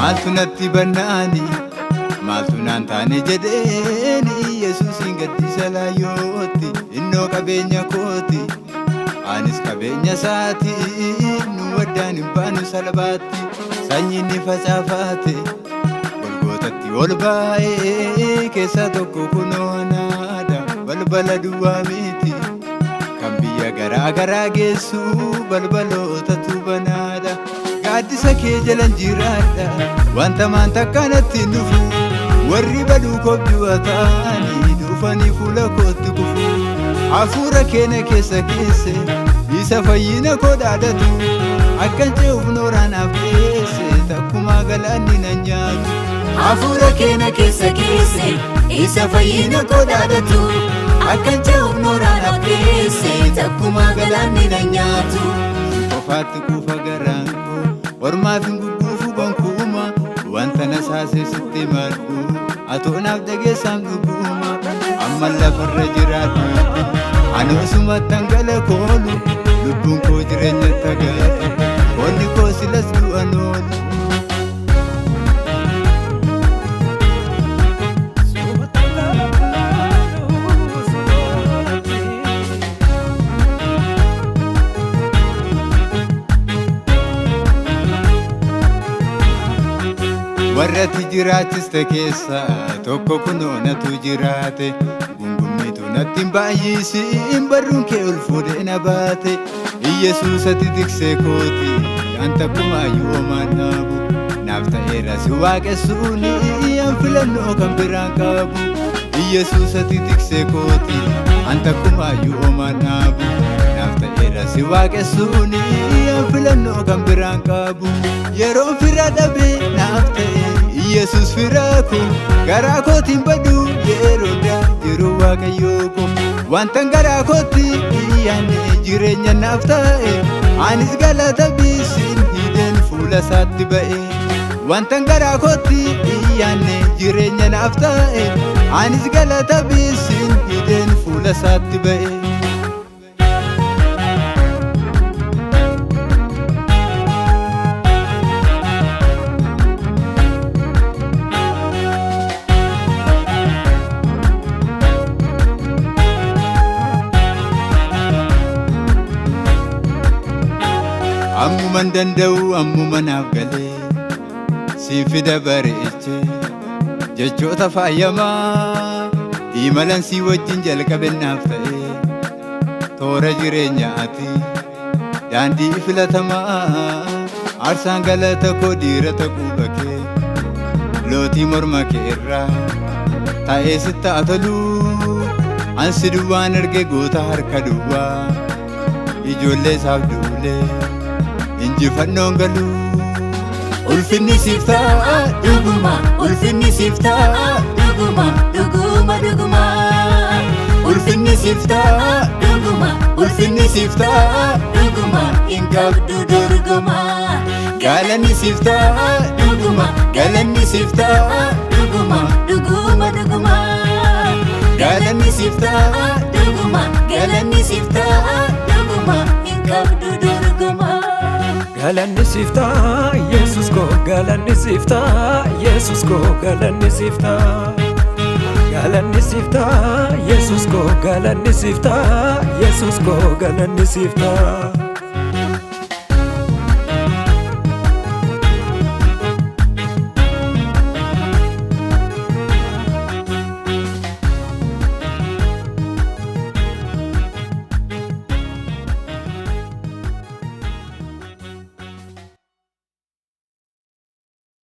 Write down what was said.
maaltu natti bannaani maaltu naan taane jedheeni Yesuusin gaddisa laayyooti innoo qabeenya kooti anis qabeenya isaati nu waddaan hin baanu salphaatti sanyiin ni facaafaate golgootatti ol baay'ee keessa tokko kunoo naada balbala duwwaa miti kan biyya garaa garaa geessu balbalootatu banaadha gaaddisa kee jalan jiraadha wanta maan takka natti dhufu warri baduu kobdu'a ta'anii dhufanii fuula kootti kufu hafuura keenya keessa keesse isa fayyina koo dhaadatu akkan ce'uuf nooraanaaf keesse takkumaa galaanni nan nyaatu hafuura keenya keessa keesse isa fayyina koo dhaadatu akkan ce'uuf nooraanaaf keesse takkumaa galaanni nan nyaatu qofaatti kufa garaan koo ormaaf hin gugguufu gonkuuma wanta na saasee sitti maddu atoonaaf dhageessaan dhuguma amma lafarra jiraadhu anoosuma tangala koolu lubbuun koo jireenya tagaatu koonni koo silas du'an oolu warratti jiraachiste keessa tokko kunoo natu jiraate gungummitu natti hin baay'isiin barruun kee ol fuudhee na baate Iyyesuusatti tiksee kooti an takkumaayyuu homaan dhaabu naaf ta'eera si waaqessuuni an filannoo kan biraan qabu Iyyesuusatti tiksee kooti an takkumaayyuu homaan dhaabu naaf ta'eera si waaqessuuni an filannoo kan biraan qabu yeroon fira dhabe naaf ta'e Yesus firaku garaa kootiin badu yeroo waaqayyoo ko wantan garaa kooti yaanne jireenya naaf ta'e anis galata biisin hidheen fuula isaatti ba'e wantan garaa kooti yaanne jireenya naaf ta'e anis galata biisin hidheen fuula isaatti ba'e ammuman danda'u ammuma naaf galee siin fida bareeche jechoota faayyamaa imalan sii wajjin jalqabe naaf ta'e toora jireenyaati daandii filatamaa aarsaan galata koo diirata quba kee lootii morma kee irraa taa'ee sitti haa tolu ansi duwwaan arge goota harka duwwaa ijoollee isaaf duulee injifannoon galu ulfinni siif ta'a dhuguma ulfinni siif ta'a dhuguma dhuguma dhuguma ulfinni siif ta'a dhuguma ulfinni siif ta'a dhuguma hin qabdu dorgoma galanni siif ta'a dhuguma galanni siif ta'a dhuguma dhuguma dhuguma galanni siif ta'a dhuguma galanni siif ta'a dhuguma hin qabdu dorgoma galanni siif ta'a Yesus ko galanni siif ta'a Yesus ko galanni siif ta'a galanni siif ta'a Yesus ko galanni siif ta'a Yesus ko galanni siif ta'a